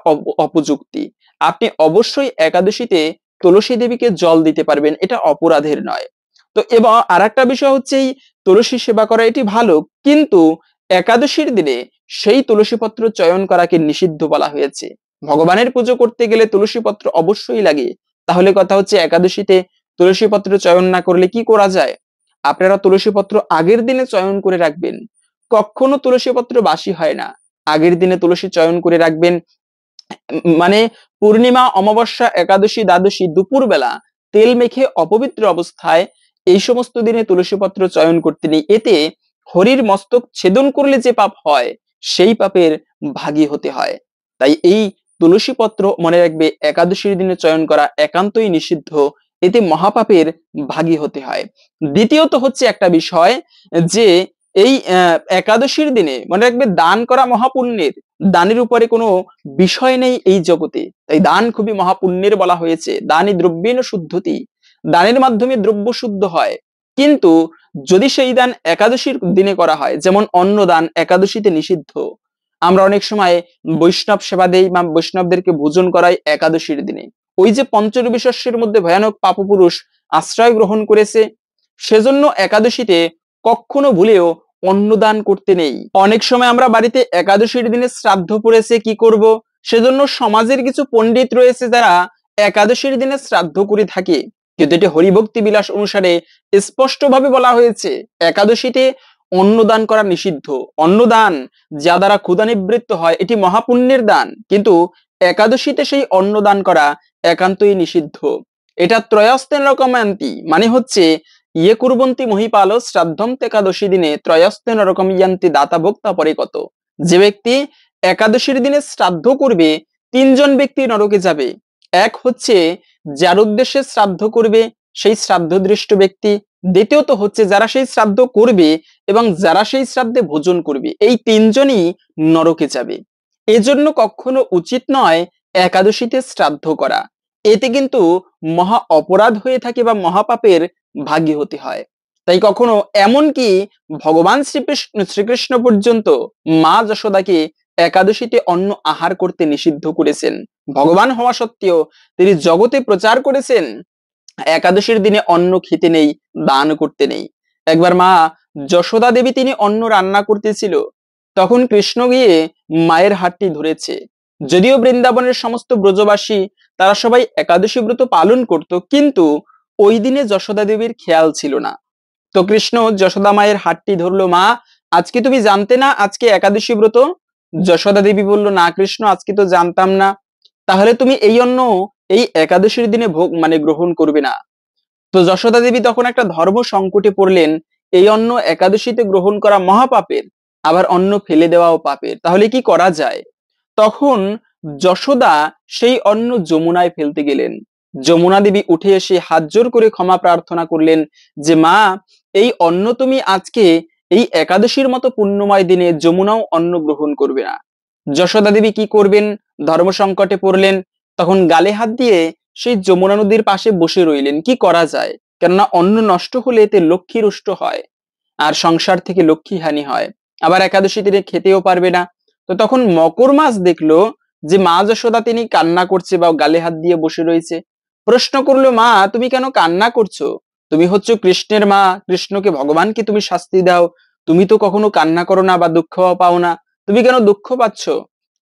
অপযুক্তি। আপনি অবশ্যই একাদশীতে তুলসী দেবীকে জল দিতে পারবেন, এটা অপরাধের নয়। তো এবং আর একটা বিষয় হচ্ছে, এই তুলসী সেবা করা এটি ভালো, কিন্তু একাদশীর দিনে সেই তুলসী পত্র চয়ন করাকে নিষিদ্ধ বলা হয়েছে। ভগবানের পুজো করতে গেলে তুলসী পত্র অবশ্যই লাগে। তাহলে কথা হচ্ছে একাদশীতে তুলসী পত্র চয়ন না করলে কি করা যায়? আপনারা তুলসী পত্র আগের দিনে চয়ন করে রাখবেন। কখনো তুলসী পত্র বাসি হয় না। আগের দিনে তুলসী চয়ন করে রাখবেন। মানে পূর্ণিমা, অমাবস্যা, একাদশী, দ্বাদশী দুপুর বেলা তেল মেখে অপবিত্র অবস্থায় এই সমস্ত দিনে তুলসী পত্র চয়ন করতে নেই। এতে হরির মস্তক ছেদন করলে যে পাপ হয়, সেই পাপের ভাগী হতে হয়। তাই এই তুলসী পত্র মনে রাখবে, একাদশীর দিনে চয়ন করা একান্তই নিষিদ্ধ, এতে মহাপাপের ভাগী হতে হয়। দ্বিতীয়ত হচ্ছে একটা বিষয়, যে এই একাদশীর দিনে মনে রাখবে দান করা মহাপুণ্যের, দানের উপরে কোনো বিষয় নেই এই জগতে। তাই দান খুবই মহাপুণ্যের বলা হয়েছে। দানি দ্রব্যেন শুদ্ধতি, দানের মাধ্যমে দ্রব্য শুদ্ধ হয়। কিন্তু যদি সেই দান একাদশীর দিনে করা হয়, যেমন অন্নদান একাদশীতে নিষিদ্ধ। আমরা অনেক সময় বৈষ্ণব সেবা দেই বা বৈষ্ণবদেরকে ভোজন করাই একাদশীর দিনে। ওই যে পঞ্চরবি শস্যের মধ্যে ভয়ানক পাপপুরুষ আশ্রয় গ্রহণ করেছে, সেজন্য একাদশীতে কখনো ভুলেও অন্নদান করতে নেই। অনেক সময় আমরা বাড়িতে একাদশীর দিনে শ্রাদ্ধ পড়েছে, কি করব, সেজন্য সমাজের কিছু পণ্ডিত রয়েছে যারা একাদশীর দিনে শ্রাদ্ধ করে থাকে। কিন্তু এটি হরিভক্তি বিলাস অনুসারে স্পষ্টভাবে বলা হয়েছে একাদশীতে অন্নদান করা নিষিদ্ধ। অন্নদান যা দ্বারা ক্ষুধা নিবৃত্ত হয়, এটি মহাপুণ্যের দান, কিন্তু একাদশীতে সেই অন্নদান করা একান্তই নিষিদ্ধ। এটা ত্রয়স্তেন রকমান্তি, মানে হচ্ছে ইয়ে কুর্বন্তি মহিপাল শ্রাদ্ধম একাদশী দিনে ত্রয়স্তেন রকম ইয়ান্তি দাতা ভোক্তা পরে কত। যে ব্যক্তি একাদশীর দিনে শ্রাদ্ধ করবে, তিনজন ব্যক্তি নরকে যাবে। এক হচ্ছে যার উদ্দেশ্যে শ্রাদ্ধ করবে সেই শ্রাদ্ধদৃষ্ট ব্যক্তি, দ্বিতীয়ত হচ্ছে যারা সেই শ্রাদ্ধ করবে এবং যারা সেই শ্রাদ্ধে ভোজন করবে, এই তিনজনই নরকে যাবে। এজন্য কখনো উচিত নয় একাদশীতে শ্রাদ্ধ করা। এতে কিন্তু মহা অপরাধ হয়ে থাকে বা মহাপাপের ভাগী হতে হয়। তাই কখনো, এমনকি ভগবান শ্রীকৃষ্ণ পর্যন্ত মা যশোদাকে একাদশীতে অন্ন আহার করতে নিষিদ্ধ করেছেন। ভগবান হওয়া সত্ত্বেও তিনি জগতে প্রচার করেছেন একাদশীর দিনে অন্ন খেতে নেই, দান করতে নেই। একবার মা যশোদা দেবী তিনি অন্ন রান্না করতেছিল, তখন কৃষ্ণ গিয়ে মায়ের হাতটি ধরেছে। যদিও বৃন্দাবনের সমস্ত ব্রজবাসী তারা সবাই একাদশী ব্রত পালন করত, কিন্তু ওই দিনে যশোদা দেবীর খেয়াল ছিল না। তো কৃষ্ণ যশোদা মায়ের হাতটি ধরলো, মা আজকে তুমি জানতে না আজকে একাদশী ব্রত? যশোদা দেবী বলল, না কৃষ্ণ, আজকে তো জানতাম না। তাহলে তুমি এই অন্ন এই একাদশীর দিনে গ্রহণ করবে না। তো যশোদা দেবী তখন একটা ধর্ম সংকটে পড়লেন। এই অন্ন একাদশীতে গ্রহণ করা মহাপাপের, আবার অন্ন ফেলে দেওয়াও পাপের, তাহলে কি করা যায়? তখন যশোদা সেই অন্ন যমুনায় ফেলতে গেলেন। যমুনা দেবী উঠে এসে হাত জোর করে ক্ষমা প্রার্থনা করলেন যে মা, এই অন্ন তুমি আজকে এই একাদশীর মতো পুণ্যময় দিনে যমুনাও অন্ন গ্রহণ করবে না। যশোদা দেবী কি করবেন, ধর্ম সংকটে পড়লেন। তখন গালে হাত দিয়ে সেই যমুনা নদীর পাশে বসে রইলেন। কি করা যায়, কেননা অন্ন নষ্ট হলে এতে লক্ষ্মী রুষ্ট হয়, আর সংসার থেকে লক্ষ্মী হানি হয়, আবার একাদশী দিনে খেতেও পারবে না। তো তখন মকর মাছ দেখলো যে মা যশোদা তিনি কান্না করছে বা গালে হাত দিয়ে বসে রয়েছে। প্রশ্ন করলো, মা তুমি কেন কান্না করছো? তুমি হচ্ছে কৃষ্ণের মা, কৃষ্ণকে ভগবানকে তুমি শাস্তি দাও, তুমি তো কখনো কান্না করো না বা দুঃখ পাও না, তুমি কেন দুঃখ পাচ্ছ?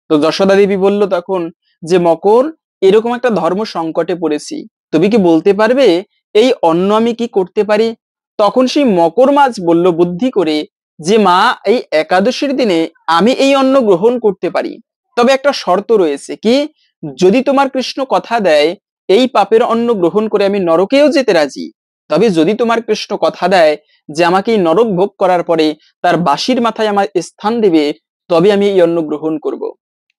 তো যশোদা দেবী বলল তখন যে মকর, এরকম একটা ধর্ম সংকটে পড়েছি, তুমি কি বলতে পারবে এই অন্ন আমি কি করতে পারি? তখন সেই মকর মাছ বলল বুদ্ধি করে যে মা, এই একাদশীর দিনে আমি এই অন্ন গ্রহণ করতে পারি, তবে একটা শর্ত রয়েছে। কি? যদি তোমার কৃষ্ণ কথা দেয় এই পাপের অন্ন গ্রহণ করে আমি নরকেও যেতে রাজি, তবে যদি তোমার কৃষ্ণ কথা দেয় যে আমাকে এই নরক ভোগ করার পরে তার বাঁশির মাথায় আমার স্থান দেবে, তবে আমি এই অন্ন গ্রহণ করব।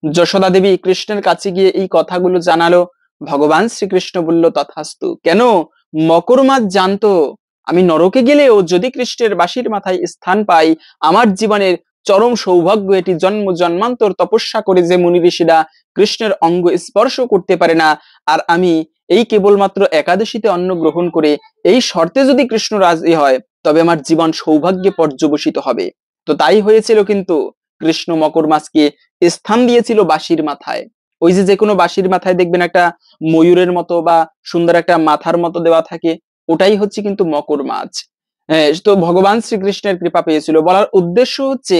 যশোদা দেবী কৃষ্ণের কাছে গিয়ে এই কথাগুলো জানালো। ভগবান শ্রীকৃষ্ণ বলল তথাস্তু। কেন? মকর মাছ জানতো আমি নরকে গেলেও যদি কৃষ্ণের বাঁশির মাথায় স্থান পাই, আমার জীবনের চরম সৌভাগ্য এটি। জন্ম জন্মান্তর তপস্যা করে যে মুনি ঋষিরা কৃষ্ণের অঙ্গ স্পর্শ করতে পারে না, আর আমি এই কেবলমাত্র একাদশীতে অন্ন গ্রহণ করে এই শর্তে যদি কৃষ্ণ রাজি হয়, তবে আমার জীবন সৌভাগ্যে পর্যবসিত হবে। তো তাই হয়েছিল, কিন্তু কৃষ্ণ মকর মাছকে স্থান দিয়েছিল বাঁশির মাথায়। ওই যে কোনো বাঁশির মাথায় দেখবেন একটা ময়ূরের মতো বা সুন্দর একটা মাথার মতো দেওয়া থাকে, ওটাই হচ্ছে কিন্তু মকর মাছ। তো ভগবান শ্রীকৃষ্ণের কৃপা পেয়েছিল। বলার উদ্দেশ্য হচ্ছে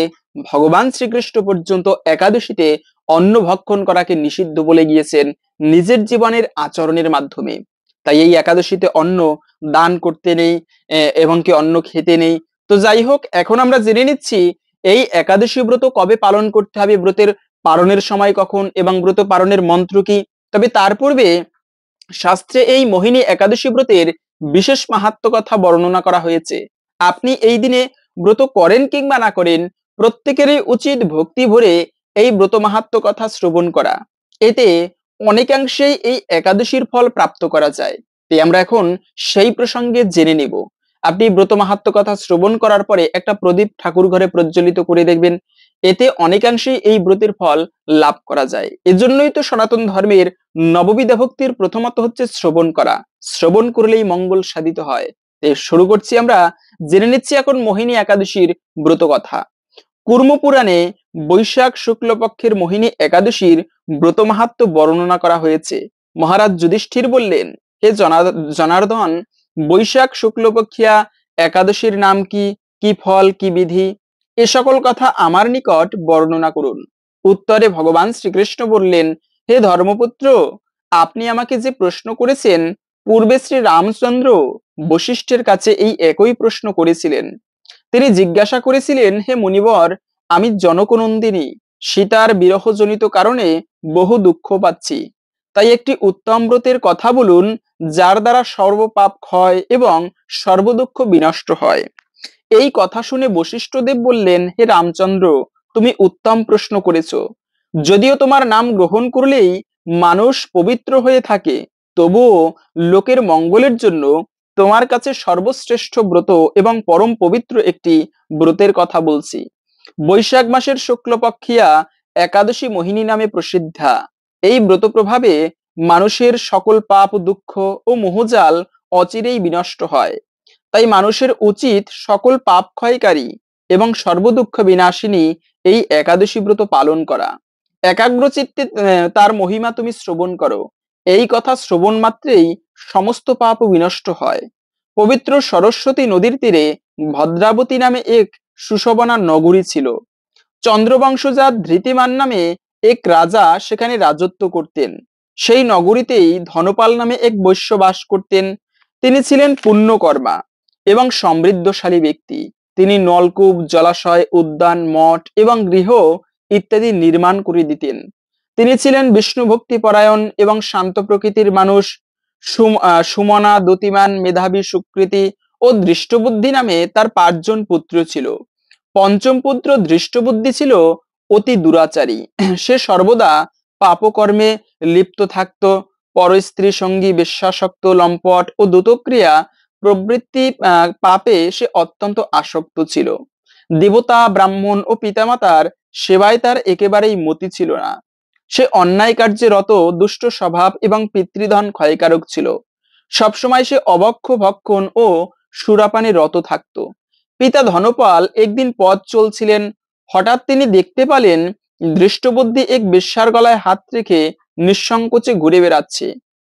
ভগবান শ্রীকৃষ্ণ পর্যন্ত একাদশীতে অন্ন ভক্ষণ করাকে নিষিদ্ধ বলে গিয়েছেন নিজের জীবনের আচরণের মাধ্যমে। তাই এই একাদশীতে অন্ন দান করতে নেই এবং কি অন্ন খেতে নেই। তো যাই হোক, এখন আমরা জেনে নিচ্ছি এই একাদশী ব্রত কবে পালন করতে হবে, ব্রতের পালনের সময় কখন, এবং ব্রত পালনের মন্ত্র কি। তবে তার পূর্বে শাস্ত্রে এই মোহিনী একাদশী ব্রতের বিশেষ মাহাত্ম্য কথা বর্ণনা করা হয়েছে। আপনি এই দিনে ব্রত করেন কিংবা না করেন, প্রত্যেকেরই উচিত ভক্তি ভরে এই ব্রত মাহাত্ম্য কথা শ্রবণ করা। এতে অনেকাংশেই এই একাদশীর ফল প্রাপ্ত করা যায়। তাই আমরা এখন সেই প্রসঙ্গে জেনে নিব। আপনি ব্রত মাহাত্ম্য কথা শ্রবণ করার পরে একটা প্রদীপ ঠাকুর ঘরে প্রজ্বলিত করে দেখবেন, এতে অনেকাংশেই এই ব্রতের ফল লাভ করা যায়। এজন্যই তো সনাতন ধর্মের নববিধা ভক্তির প্রথমত হচ্ছে শ্রবণ করা। শ্রবণ করলেই মঙ্গল সাধিত হয়। শুরু করছি আমরা, জেনে নিচ্ছি এখন মোহিনী একাদশীর ব্রত কথা। কুর্ম পুরাণে বৈশাখ শুক্লপক্ষের মোহিনী একাদশীর ব্রত মাহাত্ম্য বর্ণনা করা হয়েছে। মহারাজ যুধিষ্ঠির বললেন, হে জনার্দন, বৈশাখ শুক্লপক্ষিয়া একাদশীর নাম কি, কি ফল, কি বিধি, এ সকল কথা আমার নিকট বর্ণনা করুন। উত্তরে ভগবান শ্রীকৃষ্ণ বললেন, হে ধর্মপুত্র, আপনি আমাকে যে প্রশ্ন করেছেন, পূর্বে শ্রী রামচন্দ্র বশিষ্ঠের কাছে এই একই প্রশ্ন করেছিলেন। তিনি জিজ্ঞাসা করেছিলেন, হে মুনিবর, আমি জনকনন্দিনী সীতার বিরহজনিত কারণে বহু দুঃখ পাচ্ছি। তাই একটি উত্তম ব্রতের কথা বলুন, যার দ্বারা সর্বপাপ ক্ষয় এবং সর্বদুঃখ বিনষ্ট হয়। এই কথা শুনে বশিষ্ঠদেব বললেন, হে রামচন্দ্র, তুমি উত্তম প্রশ্ন করেছ। যদিও তোমার নাম গ্রহণ করলেই মানুষ পবিত্র হয়ে থাকে, তবুও লোকের মঙ্গলের জন্য তোমার কাছে সর্বশ্রেষ্ঠ ব্রত এবং পরম পবিত্র একটি ব্রতের কথা বলছি। বৈশাখ মাসের শুক্লপক্ষিয়া একাদশী মোহিনী নামে প্রসিদ্ধা। এই ব্রত প্রভাবে মানুষের সকল পাপ, দুঃখ ও মোহজাল অচিরেই বিনষ্ট হয়। তাই মানুষের উচিত সকল পাপ ক্ষয়কারী এবং সর্বদুঃখ বিনাশিনী এই একাদশী ব্রত পালন করা। একাগ্রচিত্তে তার মহিমা তুমি শ্রবণ করো। এই কথা শ্রবণ মাত্রেই সমস্ত পাপ বিনষ্ট হয়। পবিত্র সরস্বতী নদীর তীরে ভদ্রাবতী নামে এক সুশোভনা নগরী ছিল। চন্দ্রবংশজাত ধৃতিমান নামে এক রাজা সেখানে রাজত্ব করতেন। সেই নগরীতেই ধনপাল নামে এক বৈশ্য বাস করতেন। তিনি ছিলেন পুণ্যকর্মা এবং সমৃদ্ধশালী ব্যক্তি। তিনি নলকূপ, জলাশয়, উদ্যান, মঠ এবং গৃহ ইত্যাদি নির্মাণ করে দিতেন। তিনি ছিলেন বিষ্ণু ভক্তি পরায়ণ এবং শান্ত প্রকৃতির মানুষ। সুমনা, দ্যুতিমান, মেধাবী, সুকৃতি ও দৃষ্টবুদ্ধি নামে তার 5 জন পুত্র ছিল। পঞ্চম পুত্র দৃষ্টবুদ্ধি ছিল অতি দুরাচারী। সে সর্বদা পাপকর্মে লিপ্ত থাকত। পরস্ত্রী, সঙ্গী, বেশ্যাসক্ত, লম্পট ও দ্যুতক্রিয়া প্রবৃত্তি পাপে সে অত্যন্ত আসক্ত ছিল। দেবতা, ব্রাহ্মণ ও পিতামাতার সেবায় তার একেবারেই মতি ছিল না। সে অন্যায় কার্যে রত, দুষ্ট স্বভাব এবং পিতৃধন ক্ষয়কারক ছিল। সবসময় সে অবক্ষ ভক্ষণ ও সুরাপানে রত থাকত। পিতা ধনপাল একদিন পথ চলছিলেন। হঠাৎ তিনি দেখতে পেলেন দৃষ্টবুদ্ধি এক বেশ্যার গলায় হাত রেখে নিঃসংকোচে ঘুরে বেড়াচ্ছে।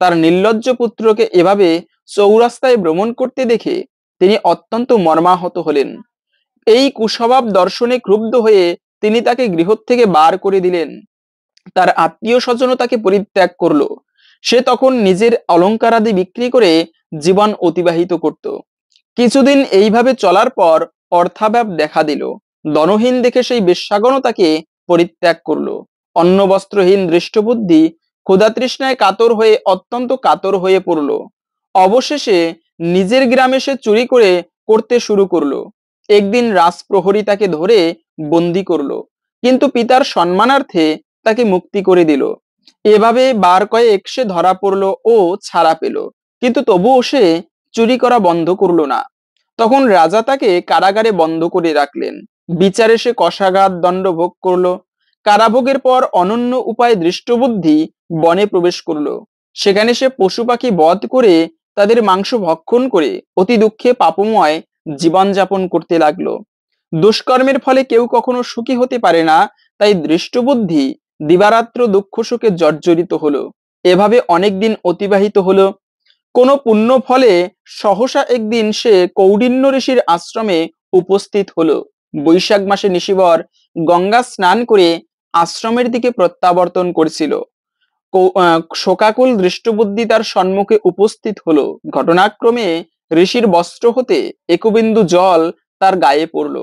তার নির্লজ্জ পুত্রকে এভাবে চৌরাস্তায় ভ্রমণ করতে দেখে তিনি অত্যন্ত মর্মাহত হলেন। এই কুস্বভাব দর্শনে ক্রুদ্ধ হয়ে তিনি তাকে গৃহ থেকে বার করে দিলেন। তার আত্মীয় স্বজনও তাকে পরিত্যাগ করলো। সে তখন নিজের অলংকারাদি বিক্রি করে জীবন অতিবাহিত করত। কিছুদিন এইভাবে চলার পর অর্থাভাব দেখা দিল। ধনহীন দেখে সেই বেশ্যাগণও তাকে পরিত্যাগ করলো। অন্ন বস্ত্রহীন দৃষ্টবুদ্ধি ক্ষুধাতৃষ্ণায় কাতর হয়ে অত্যন্ত কাতর হয়ে পড়ল। অবশেষে নিজের গ্রামে সে চুরি করতে শুরু করলো। একদিন রাজপ্রহরী তাকে ধরে বন্দি করলো, কিন্তু পিতার সম্মানার্থে তাকে মুক্তি করে দিল। এভাবে বার কয়েক সে ধরা পড়লো ও ছাড়া পেল, কিন্তু তবুও সে চুরি করা বন্ধ করলো না। তখন রাজা তাকে কারাগারে বন্ধ করে রাখলেন। বিচারে সে কষাঘাত দণ্ড ভোগ করলো। কারাভোগের পর অনন্য উপায়ে দৃষ্টবুদ্ধি বনে প্রবেশ করলো। সেখানে সে পশু পাখি বধ করে তাদের মাংস ভক্ষণ করে অতি দুঃখে পাপময় জীবনযাপন করতে লাগলো। দুষ্কর্মের ফলে কেউ কখনো সুখী হতে পারে না, তাই দৃষ্টবুদ্ধি দিবারাত্র দুঃখ শোকে জর্জরিত হলো। এভাবে অনেকদিন অতিবাহিত হলো। কোনো পুণ্য ফলে সহসা একদিন সে কৌডিন্য ঋষির আশ্রমে উপস্থিত হলো। বৈশাখ মাসে নিশিবর গঙ্গা স্নান করে আশ্রমের দিকে প্রত্যাবর্তন করছিল। শোকাকুল দৃষ্টবুদ্ধি তার সম্মুখে উপস্থিত হলো। ঘটনাক্রমে ঋষির বস্ত্র হতে একবিন্দু জল তার গায়ে পড়ল।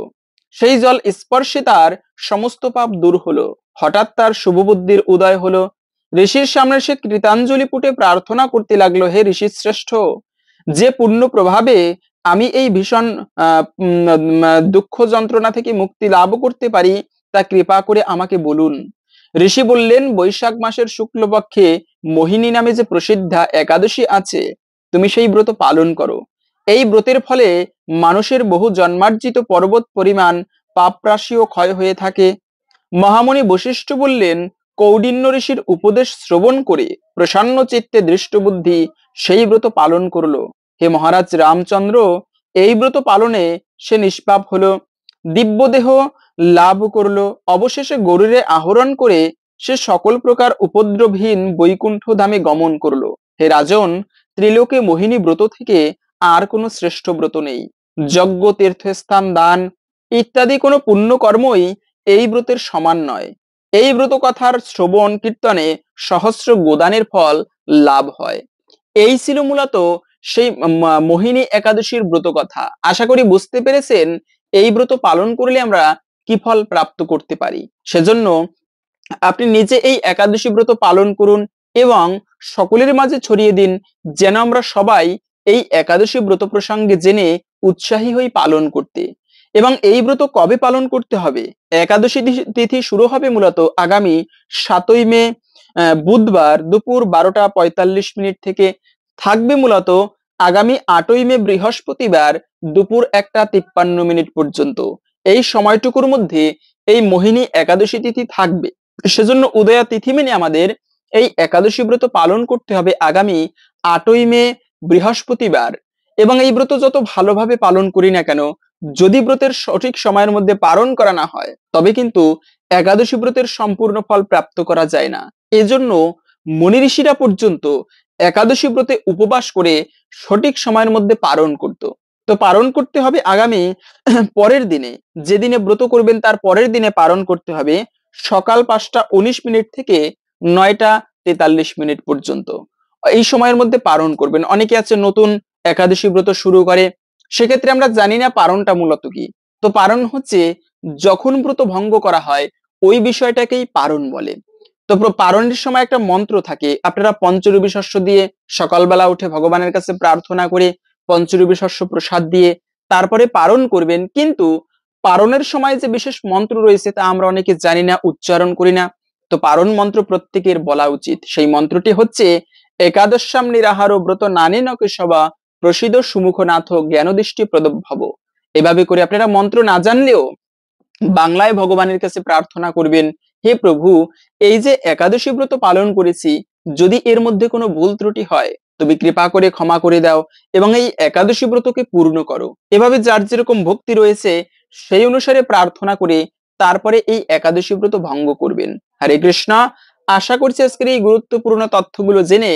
সেই জল স্পর্শে তার সমস্ত পাপ দূর হলো। হঠাৎ তার শুভবুদ্ধির উদয় হলো। ঋষির সামনে সে কৃতাঞ্জলি পুটে প্রার্থনা করতে লাগলো, হে ঋষি শ্রেষ্ঠ, যে পুণ্য প্রভাবে আমি এই ভীষণ দুঃখ যন্ত্রণা থেকে মুক্তি লাভ করতে পারি তা কৃপা করে আমাকে বলুন। ঋষি বললেন, বৈশাখ মাসের শুক্লপক্ষে মোহিনী নামে যে প্রসিদ্ধা একাদশী আছে, তুমি সেই ব্রত পালন করো। এই ব্রতের ফলে মানুষের বহু জন্মার্জিত পর্বত পরিমাণ পাপরাশিও ক্ষয় হয়ে থাকে। মহামুনি বশিষ্ঠ বললেন, কৌডিন্য ঋষির উপদেশ শ্রবণ করে প্রসন্ন চিত্তে দৃষ্টবুদ্ধি সেই ব্রত পালন করলো। হে মহারাজ রামচন্দ্র, এই ব্রত পালনে সে নিষ্পাপ হলো, দিব্যদেহ লাভ করলো। অবশেষে গরুরে আহরণ করে সে সকল প্রকার উপদ্রবহীন বৈকুণ্ঠ ধামে গমন করলো। হে রাজন, ত্রিলোকে মোহিনী ব্রত থেকে আর কোনো শ্রেষ্ঠ ব্রত নেই। যজ্ঞ, তীর্থস্থান, দান ইত্যাদি কোনো পুণ্য কর্মই এই ব্রতের সমান নয়। এই ব্রত কথার শ্রবণ কীর্তনে সহস্র গোদানের ফল লাভ হয়। এই ছিল মূলত সেই মোহিনী একাদশীর ব্রত কথা। আশা করি বুঝতে পেরেছেন এই ব্রত পালন করলে আমরা কি ফল প্রাপ্ত করতে পারি। সেজন্য আপনি নিজে এই একাদশী ব্রত পালন করুন এবং সকলের মাঝে ছড়িয়ে দিন, যেন আমরা সবাই এই একাদশী ব্রত প্রসঙ্গে জেনে উৎসাহী হই পালন করতে। এবং এই ব্রত কবে পালন করতে হবে? একাদশী তিথি শুরু হবে মূলত আগামী 7ই মে বুধবার দুপুর 12:45 থেকে, থাকবে মূলত আগামী 8ই মে বৃহস্পতিবার দুপুর 1:53 পর্যন্ত। এই সময়টুকুর মধ্যে এই মোহিনী একাদশী তিথি থাকবে। সেজন্য উদয়া তিথি মেনে আমাদের এই একাদশী ব্রত পালন করতে হবে আগামী 8ই মে বৃহস্পতিবার। এবং এই ব্রত যত ভালোভাবে পালন করি না কেন, যদি ব্রতের সঠিক সময়ের মধ্যে পালন করা না হয়, তবে কিন্তু একাদশী ব্রতের সম্পূর্ণ ফল প্রাপ্ত করা যায় না। এজন্য মুনি ঋষিরা পর্যন্ত একাদশী ব্রতে উপবাস করে সঠিক সময়ের মধ্যে পালন করত। তো পালন করতে হবে আগামী পরের দিনে, যেদিনে ব্রত করবেন তার পরের দিনে পালন করতে হবে সকাল 5:19 থেকে 9:43 পর্যন্ত। এই সময়ের মধ্যে পালন করবেন। অনেকে আছে নতুন একাদশী ব্রত শুরু করে, সেক্ষেত্রে আমরা জানি না পালনটা মূলত কি। তো পালন হচ্ছে যখন ব্রত ভঙ্গ করা হয় ওই বিষয়টাকেই পালন বলে। তো পালনের সময় একটা মন্ত্র থাকে, আপনারা পঞ্চরবি শস্য দিয়ে সকালবেলা উঠে ভগবানের কাছে প্রার্থনা করে পঞ্চরবি শস্য প্রসাদ দিয়ে তারপরে পালন করবেন। কিন্তু পালনের সময় যে বিশেষ মন্ত্র রয়েছে তা আমরা অনেকে জানি না, উচ্চারণ করি না। তো পালন মন্ত্র প্রত্যেকের বলা উচিত। সেই মন্ত্রটি হচ্ছে, একাদশাম নিরাহার ব্রত নানে নকে সবা প্রসিদ সুমুখনাথ জ্ঞানদৃষ্টি প্রদভব। এভাবে করে আপনারা মন্ত্র না জানলেও বাংলায় ভগবানের কাছে প্রার্থনা করবেন, হে প্রভু, এই যে একাদশী ব্রত পালন করেছি, যদি এর মধ্যে কোনো ভুল ত্রুটি হয় তুমি কৃপা করে ক্ষমা করে দাও এবং এই একাদশী ব্রতকে পূর্ণ করো। এভাবে যার যেরকম ভক্তি রয়েছে সেই অনুসারে প্রার্থনা করে তারপরে এই একাদশী ব্রত ভঙ্গ করবেন। হরে কৃষ্ণ। আশা করছি আজকের এই গুরুত্বপূর্ণ তথ্যগুলো জেনে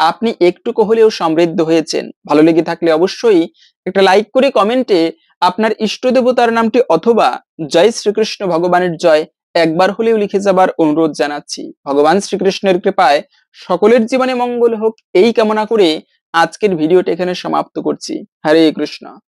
আপনি একটুকু হলেও সমৃদ্ধ হয়েছেন। ভালো লেগে থাকলে অবশ্যই একটা লাইক করে কমেন্টে আপনার ইষ্ট দেবতার নামটি অথবা জয় শ্রীকৃষ্ণ ভগবানের জয় একবার হলেও লিখে যাবার অনুরোধ জানাচ্ছি। ভগবান শ্রীকৃষ্ণের কৃপায় সকলের জীবনে মঙ্গল হোক এই কামনা করে আজকের ভিডিওটা এখানে সমাপ্ত করছি। হরে কৃষ্ণ।